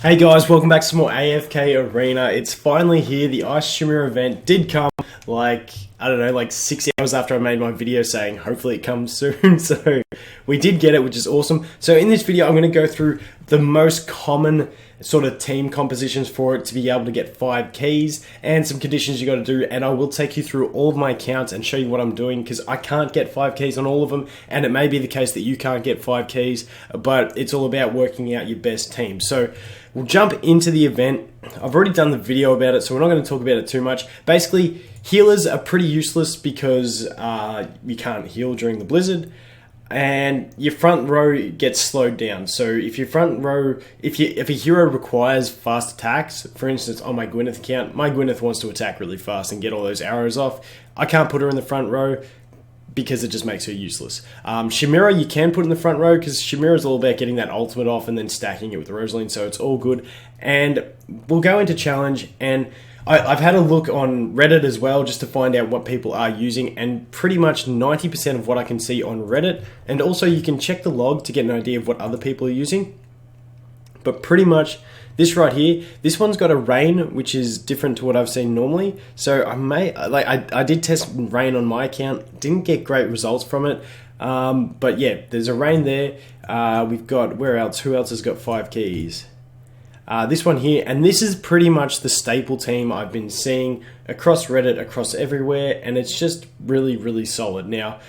Hey guys, welcome back to some more AFK Arena. It's finally here. The Ice Shemira event did come like 6 hours after I made my video saying hopefully it comes soon. So we did get it, which is awesome. So in this video, I'm going to go through the most common sort of team compositions for it to be able to get 5 keys and some conditions you got to do. And I will take you through all of my accounts and show you what I'm doing because I can't get 5 keys on all of them. And it may be the case that you can't get 5 keys, but it's all about working out your best team. So we'll jump into the event. I've already done the video about it, so we're not going to talk about it too much. Basically, healers are pretty useless because you can't heal during the blizzard, and your front row gets slowed down. So if your front row, if a hero requires fast attacks, for instance, on my Gwyneth account, my Gwyneth wants to attack really fast and get all those arrows off. I can't put her in the front row because it just makes her useless. Shemira, you can put in the front row because Shemira is all about getting that ultimate off and then stacking it with Rollin, so it's all good. And we'll go into challenge, and I've had a look on Reddit as well just to find out what people are using, and pretty much 90% of what I can see on Reddit, and also you can check the log to get an idea of what other people are using. But pretty much this right here, this one's got a rain, which is different to what I've seen normally. So I did test rain on my account, didn't get great results from it. But yeah, there's a rain there. We've got, where else? Who else has got 5 keys? This one here, and this is pretty much the staple team I've been seeing across Reddit, across everywhere, and it's just really, really solid. Now,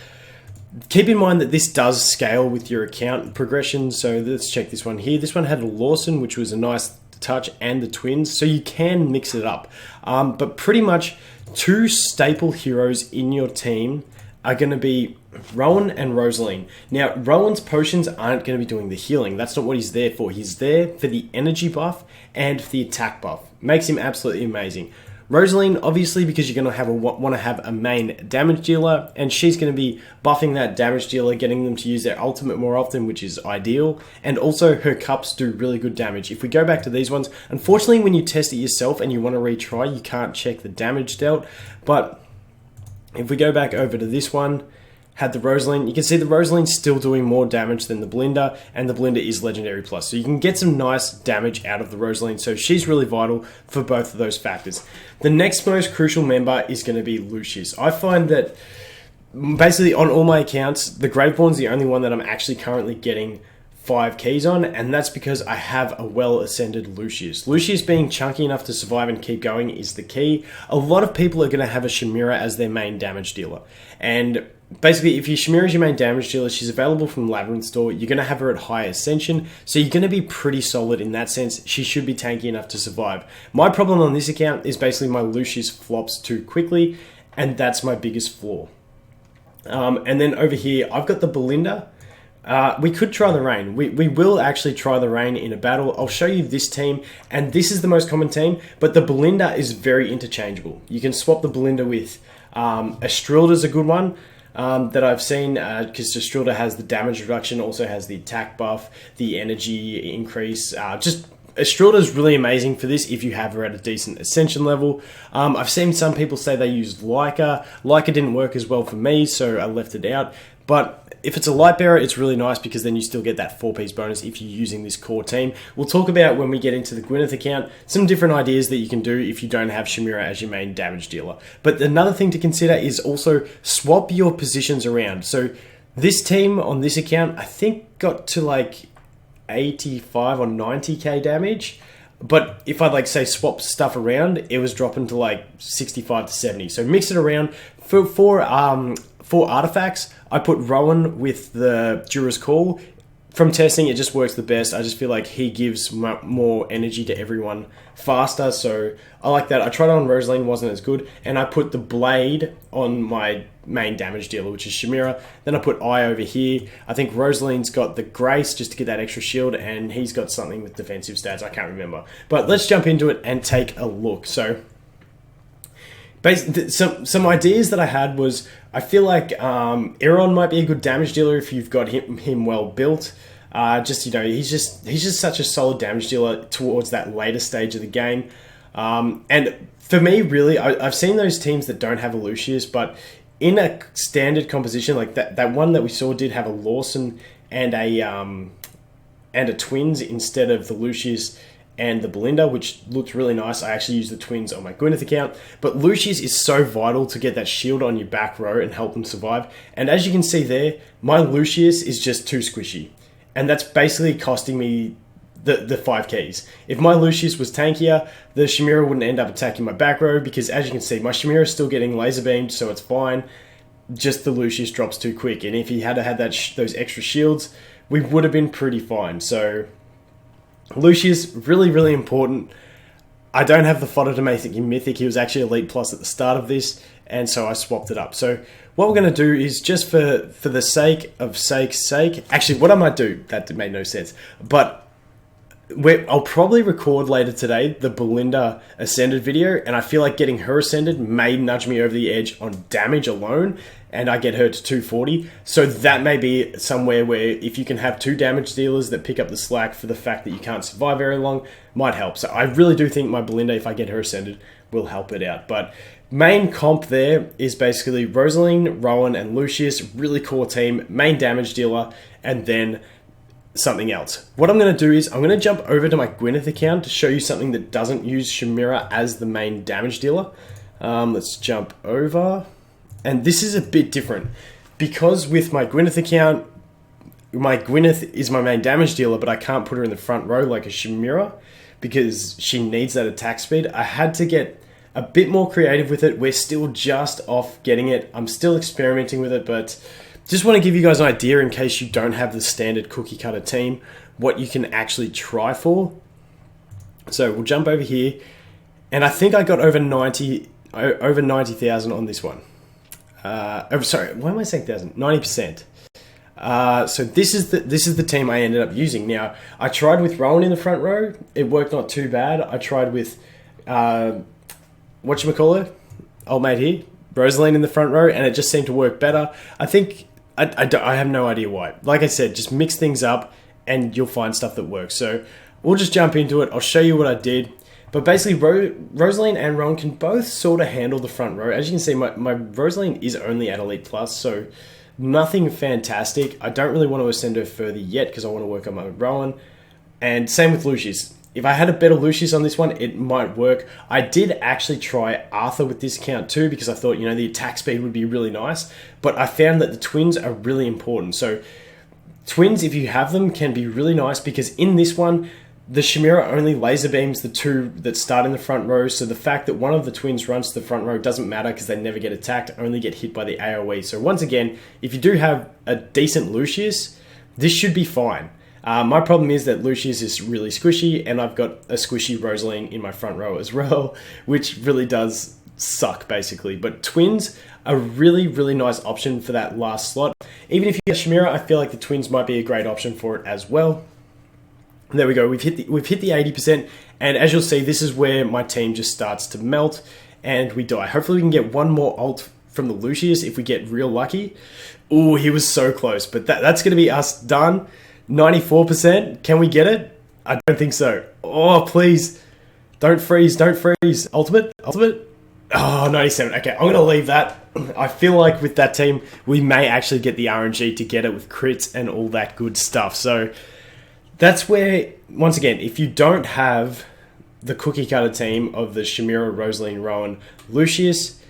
keep in mind that this does scale with your account progression, so let's check this one here. This one had a Lawson, which was a nice touch, and the twins, so you can mix it up. But pretty much 2 staple heroes in your team are going to be Rowan and Rosaline. Now, Rowan's potions aren't going to be doing the healing. That's not what he's there for. He's there for the energy buff and for the attack buff. Makes him absolutely amazing. Rosaline, obviously, because you're going to want to have a main damage dealer, and she's going to be buffing that damage dealer, getting them to use their ultimate more often, which is ideal. And also, her cups do really good damage. If we go back to these ones, unfortunately, when you test it yourself and you want to retry, you can't check the damage dealt. But if we go back over to this one, had the Rosaline, you can see the Rosaline's still doing more damage than the Belinda, and the Belinda is Legendary Plus. So you can get some nice damage out of the Rosaline, so she's really vital for both of those factors. The next most crucial member is going to be Lucius. I find that basically on all my accounts, the Graveborn's the only one that I'm actually currently getting 5 keys on, and that's because I have a well-ascended Lucius. Lucius being chunky enough to survive and keep going is the key. A lot of people are going to have a Shemira as their main damage dealer, and basically, if your Shemira is your main damage dealer, she's available from Labyrinth Store, you're going to have her at high ascension, so you're going to be pretty solid in that sense. She should be tanky enough to survive. My problem on this account is basically my Lucius flops too quickly, and that's my biggest flaw. And then over here, I've got the Belinda. We could try the rain. We will actually try the rain in a battle. I'll show you this team, and this is the most common team, but the Belinda is very interchangeable. You can swap the Belinda with Estrilda's a good one. That I've seen, because Estrilda has the damage reduction, also has the attack buff, the energy increase. Just Estrilda is really amazing for this if you have her at a decent ascension level. I've seen some people say they used Leica. Leica didn't work as well for me, so I left it out. But if it's a light bearer, it's really nice because then you still get that 4-piece bonus if you're using this core team. We'll talk about, when we get into the Gwyneth account, some different ideas that you can do if you don't have Shemira as your main damage dealer. But another thing to consider is also swap your positions around. So this team on this account, I think got to like 85 or 90k damage. But if I say swap stuff around, it was dropping to like 65 to 70. So mix it around. For artifacts, I put Rowan with the Jura's Call. From testing, it just works the best. I just feel like he gives more energy to everyone faster, so I like that. I tried it on Rosaline, wasn't as good, and I put the Blade on my main damage dealer, which is Shemira. Then I put Eye over here. I think Rosaline's got the Grace just to get that extra shield, and he's got something with defensive stats. I can't remember. But let's jump into it and take a look. So some ideas that I had was, I feel like Aaron might be a good damage dealer if you've got him well built. He's just such a solid damage dealer towards that later stage of the game. And for me, really, I've seen those teams that don't have a Lucius, but in a standard composition like that one that we saw did have a Lawson and a twins instead of the Lucius. and the Belinda, which looked really nice. I actually used the twins on my Gwyneth account. But Lucius is so vital to get that shield on your back row and help them survive. And as you can see there, my Lucius is just too squishy. And that's basically costing me the 5 keys. If my Lucius was tankier, the Shemira wouldn't end up attacking my back row, because as you can see, my Shemira is still getting laser beamed, so it's fine. Just the Lucius drops too quick. And if he had had those extra shields, we would have been pretty fine. So Lucius, really, really important. I don't have the fodder to make him Mythic. He was actually Elite Plus at the start of this, and so I swapped it up. So what we're going to do is, just for the sake of sake, actually what I might do, that made no sense, but I'll probably record later today the Belinda Ascended video, and I feel like getting her Ascended may nudge me over the edge on damage alone, and I get her to 240. So that may be somewhere where if you can have 2 damage dealers that pick up the slack for the fact that you can't survive very long, might help. So I really do think my Belinda, if I get her Ascended, will help it out. But main comp there is basically Rosaline, Rowan, and Lucius, really core team, main damage dealer, and then something else. What I'm going to do is I'm going to jump over to my Gwyneth account to show you something that doesn't use Shemira as the main damage dealer. Let's jump over. And this is a bit different, because with my Gwyneth account, my Gwyneth is my main damage dealer, but I can't put her in the front row like a Shemira because she needs that attack speed. I had to get a bit more creative with it. We're still just off getting it. I'm still experimenting with it, but just want to give you guys an idea, in case you don't have the standard cookie cutter team, what you can actually try for. So we'll jump over here, and I think I got over 90,000 on this one. Sorry, why am I saying 1,000? 90%. So this is the team I ended up using. Now, I tried with Rowan in the front row. It worked not too bad. I tried with whatchamacallit, old mate here, Rosaline in the front row, and it just seemed to work better. I think I have no idea why. Like I said, just mix things up and you'll find stuff that works. So we'll just jump into it. I'll show you what I did. But basically, Rosaline and Rowan can both sort of handle the front row. As you can see, my Rosaline is only at Elite Plus, so nothing fantastic. I don't really want to ascend her further yet because I want to work on my Rowan. And same with Lucius. If I had a better Lucius on this one, it might work. I did actually try Arthur with this account too, because I thought, the attack speed would be really nice. But I found that the twins are really important. So twins, if you have them, can be really nice, because in this one, the Shemira only laser beams the 2 that start in the front row. So the fact that one of the twins runs to the front row doesn't matter, because they never get attacked, only get hit by the AoE. So once again, if you do have a decent Lucius, this should be fine. My problem is that Lucius is really squishy, and I've got a squishy Rosaline in my front row as well, which really does suck, basically. But twins are really, really nice option for that last slot. Even if you get Shemira, I feel like the twins might be a great option for it as well. There we go. We've hit the 80%, and as you'll see, this is where my team just starts to melt, and we die. Hopefully, we can get one more ult from the Lucius if we get real lucky. Oh, he was so close, but that's going to be us done. 94%. Can we get it? I don't think so. Oh, please. Don't freeze. Don't freeze. Ultimate. Oh, 97. Okay, I'm going to leave that. I feel like with that team, we may actually get the RNG to get it with crits and all that good stuff. So that's where, once again, if you don't have the cookie cutter team of the Shemira, Rosaline, Rowan, Lucius,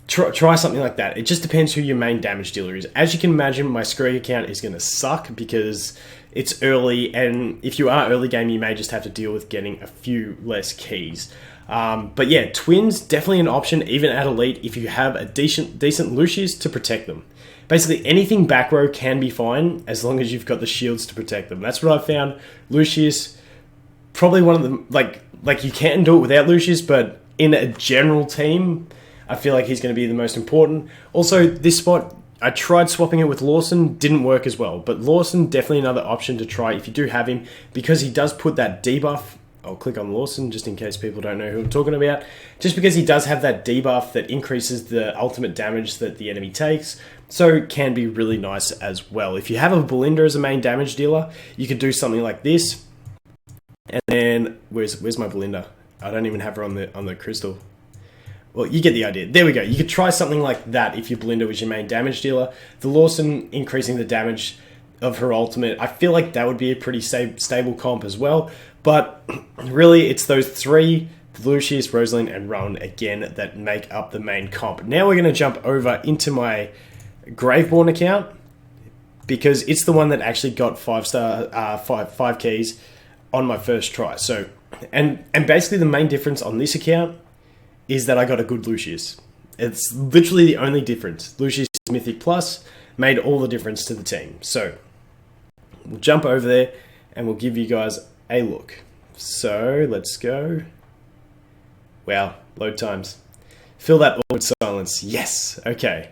try something like that. It just depends who your main damage dealer is. As you can imagine, my Scurry account is going to suck because it's early, and if you are early game, you may just have to deal with getting a few less keys. But yeah, twins, definitely an option, even at Elite, if you have a decent Lucius to protect them. Basically, anything back row can be fine, as long as you've got the shields to protect them. That's what I found. Lucius, probably one of them, like you can do it without Lucius, but in a general team, I feel like he's going to be the most important. Also, this spot, I tried swapping it with Lawson, didn't work as well. But Lawson, definitely another option to try if you do have him, because he does put that debuff. I'll click on Lawson just in case people don't know who I'm talking about. Just because he does have that debuff that increases the ultimate damage that the enemy takes. So it can be really nice as well. If you have a Belinda as a main damage dealer, you could do something like this. And then, where's my Belinda? I don't even have her on the crystal. Well, you get the idea. There we go. You could try something like that if your Belinda was your main damage dealer. The Lawson increasing the damage of her ultimate. I feel like that would be a pretty stable comp as well. But really, it's those three, Lucius, Rollin, and Rowan, again, that make up the main comp. Now we're going to jump over into my Graveborn account, because it's the one that actually got 5 keys on my first try. So, and basically the main difference on this account is that I got a good Lucius. It's literally the only difference. Lucius Mythic Plus made all the difference to the team. So we'll jump over there and we'll give you guys a look. So let's go. Wow, load times. Fill that all with silence. Yes, okay.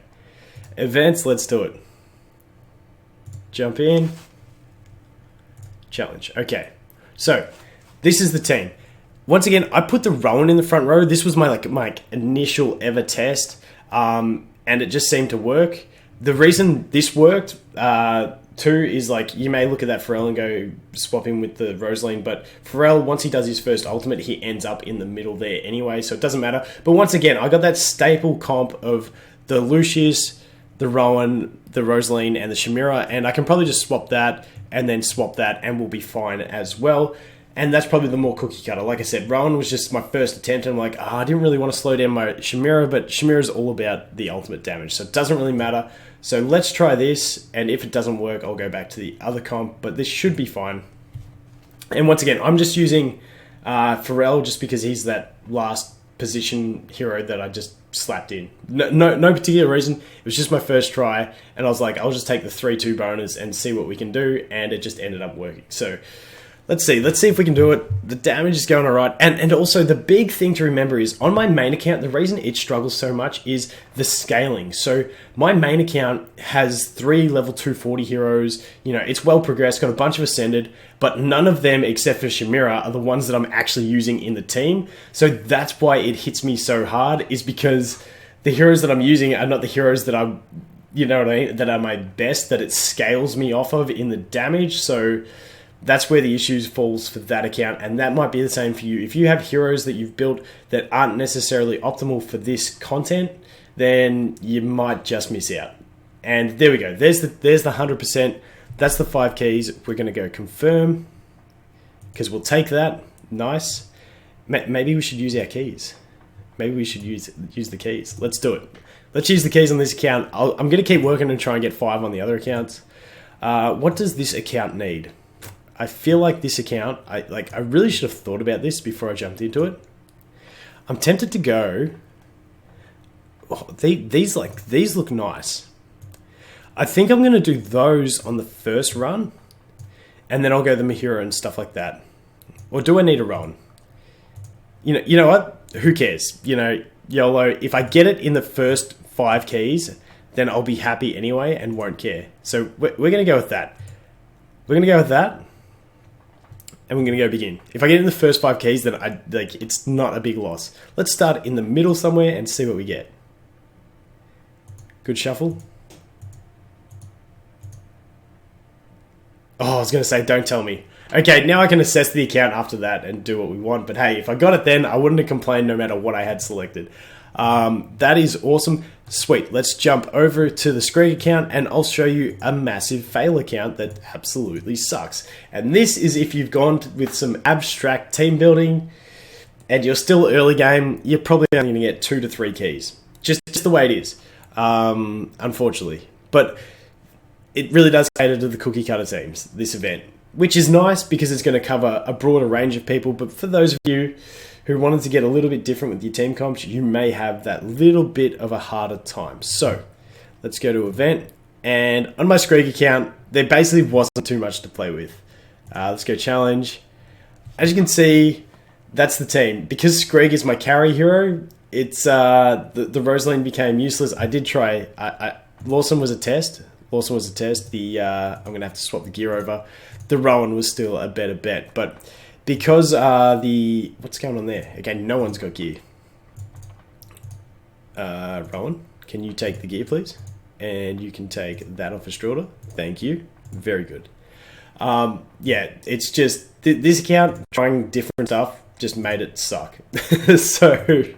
Events, let's do it. Jump in. Challenge. Okay. So, this is the team. Once again, I put the Rowan in the front row. This was my initial ever test, and it just seemed to work. The reason this worked too is you may look at that Pharrell and go swap him with the Rosaline, but Pharrell, once he does his first ultimate, he ends up in the middle there anyway, so it doesn't matter. But once again, I got that staple comp of the Lucius, the Rowan, the Rosaline, and the Shemira, and I can probably just swap that and then swap that and we'll be fine as well. And that's probably the more cookie cutter. Like I said, Rowan was just my first attempt, and I'm like, I didn't really want to slow down my Shemira, but Shemira is all about the ultimate damage, so it doesn't really matter. So let's try this, and if it doesn't work, I'll go back to the other comp, but this should be fine. And once again, I'm just using Pharrell just because he's that last position hero that I just slapped in. No particular reason. It was just my first try, and I was like, I'll just take the 3-2 bonus and see what we can do, and it just ended up working. So let's see if we can do it. The damage is going all right. And also the big thing to remember is on my main account, the reason it struggles so much is the scaling. So my main account has 3 level 240 heroes. You know, it's well progressed, got a bunch of Ascended, but none of them except for Shemira are the ones that I'm actually using in the team. So that's why it hits me so hard, is because the heroes that I'm using are not the heroes that I'm, you know what I mean, that are my best, that it scales me off of in the damage. So that's where the issues falls for that account, and that might be the same for you. If you have heroes that you've built that aren't necessarily optimal for this content, then you might just miss out. And there we go. There's the 100%. That's the 5 keys. We're going to go confirm, because we'll take that. Nice. Maybe we should use our keys. Maybe we should use the keys. Let's do it. Let's use the keys on this account. I'm going to keep working and try and get 5 on the other accounts. What does this account need? I feel like this account, I really should have thought about this before I jumped into it. I'm tempted to go, these look nice. I think I'm going to do those on the first run, and then I'll go the Mahira and stuff like that. Or do I need a Rowan? You know what? Who cares? You know, YOLO. If I get it in the first 5 keys, then I'll be happy anyway and won't care. So we're going to go with that. We're going to go with that. And we're going to go begin. If I get in the first 5 keys, then it's not a big loss. Let's start in the middle somewhere and see what we get. Good shuffle. Oh, I was going to say, don't tell me. Okay, now I can assess the account after that and do what we want. But hey, if I got it then, I wouldn't have complained no matter what I had selected. That is awesome. Sweet. Let's jump over to the Screeg account, and I'll show you a massive fail account that absolutely sucks. And this is if you've gone with some abstract team building and you're still early game, you're probably only going to get 2 to 3 keys. Just the way it is, unfortunately. But it really does cater to the cookie cutter teams, this event, which is nice because it's going to cover a broader range of people. But for those of you who wanted to get a little bit different with your team comps, you may have that little bit of a harder time. So let's go to event, and on my Screeg account, there basically wasn't too much to play with. Let's go challenge. As you can see, that's the team. Because Screeg is my carry hero, it's the Rosaline became useless. I did try. Lawson was a test. I'm going to have to swap the gear over. The Rowan was still a better bet, but because what's going on there? Again, no one's got gear. Rowan, can you take the gear, please? And you can take that off a Strauder. Thank you. Very good. Yeah, it's just this account trying different stuff just made it suck. so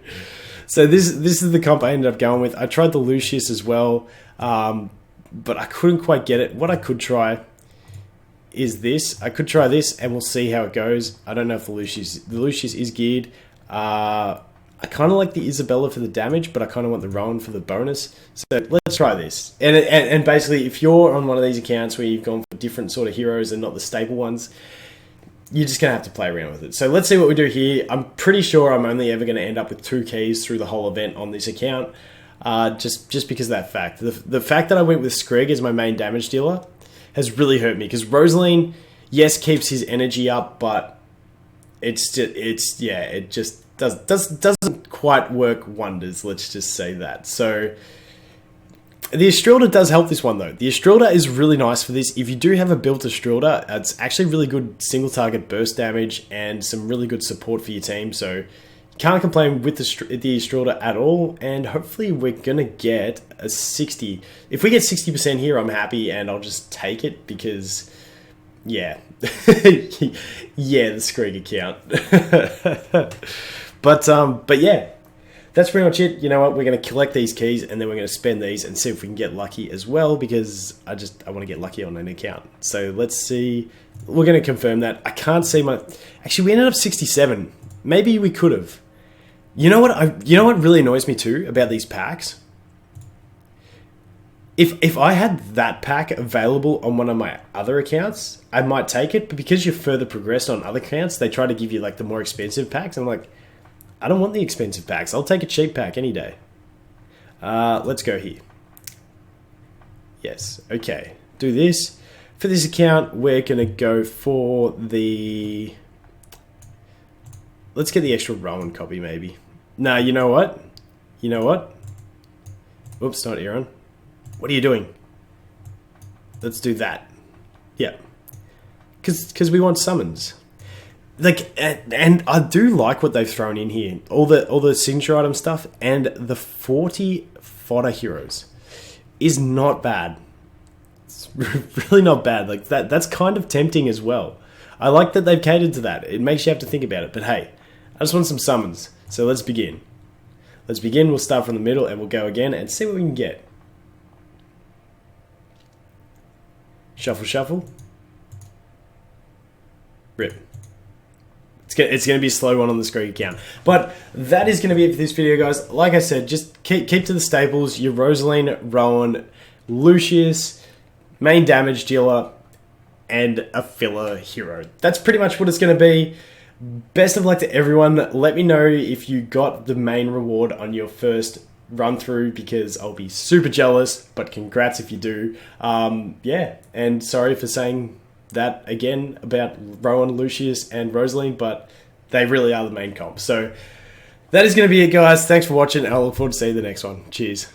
this is the comp I ended up going with. I tried the Lucius as well, but I couldn't quite get it. What I could try is this. I could try this and we'll see how it goes. I don't know if the Lucius is geared. I kind of like the Isabella for the damage, but I kind of want the Rowan for the bonus. So let's try this. And basically, if you're on one of these accounts where you've gone for different sort of heroes and not the staple ones, you're just going to have to play around with it. So let's see what we do here. I'm pretty sure I'm only ever going to end up with 2 keys through the whole event on this account. Just because of that fact. The fact that I went with Screg as my main damage dealer has really hurt me. Because Rosaline, yes, keeps his energy up, but it just doesn't quite work wonders, let's just say that. So the Estrilda does help this one though. The Estrilda is really nice for this. If you do have a built Estrilda, it's actually really good single target burst damage and some really good support for your team. So you can't complain with the Estrilda at all. And hopefully we're gonna get a 60. If we get 60% here, I'm happy and I'll just take it because yeah. Yeah, the Screg account. But yeah, that's pretty much it. You know what? We're going to collect these keys and then we're going to spend these and see if we can get lucky as well because I want to get lucky on an account. So let's see. We're going to confirm that. I can't see my... Actually, we ended up 67. Maybe we could have. You know what? You know what really annoys me too about these packs? If I had that pack available on one of my other accounts, I might take it. But because you're further progressed on other accounts, they try to give you like the more expensive packs. I'm like... I don't want the expensive packs. I'll take a cheap pack any day. Let's go here. Yes, okay. Do this. For this account, we're going to go for the... Let's get the extra Rowan copy, maybe. Nah, you know what? You know what? Oops, not Aaron. What are you doing? Let's do that. Yeah. Because we want summons. Like, and I do like what they've thrown in here. All the signature item stuff and the 40 fodder heroes is not bad. It's really not bad. Like that's kind of tempting as well. I like that they've catered to that. It makes you have to think about it. But hey, I just want some summons. So let's begin. Let's begin. We'll start from the middle and we'll go again and see what we can get. Shuffle, shuffle. Rip. It's going to be a slow one on the Screg account. But that is going to be it for this video, guys. Like I said, just keep to the staples. Your Rosaline, Rowan, Lucius, main damage dealer, and a filler hero. That's pretty much what it's going to be. Best of luck to everyone. Let me know if you got the main reward on your first run through because I'll be super jealous. But congrats if you do. Yeah, and sorry for saying... that again about Rowan, Lucius, and Rosaline, but they really are the main comp. So that is going to be it, guys. Thanks for watching, and I look forward to seeing you in the next one. Cheers.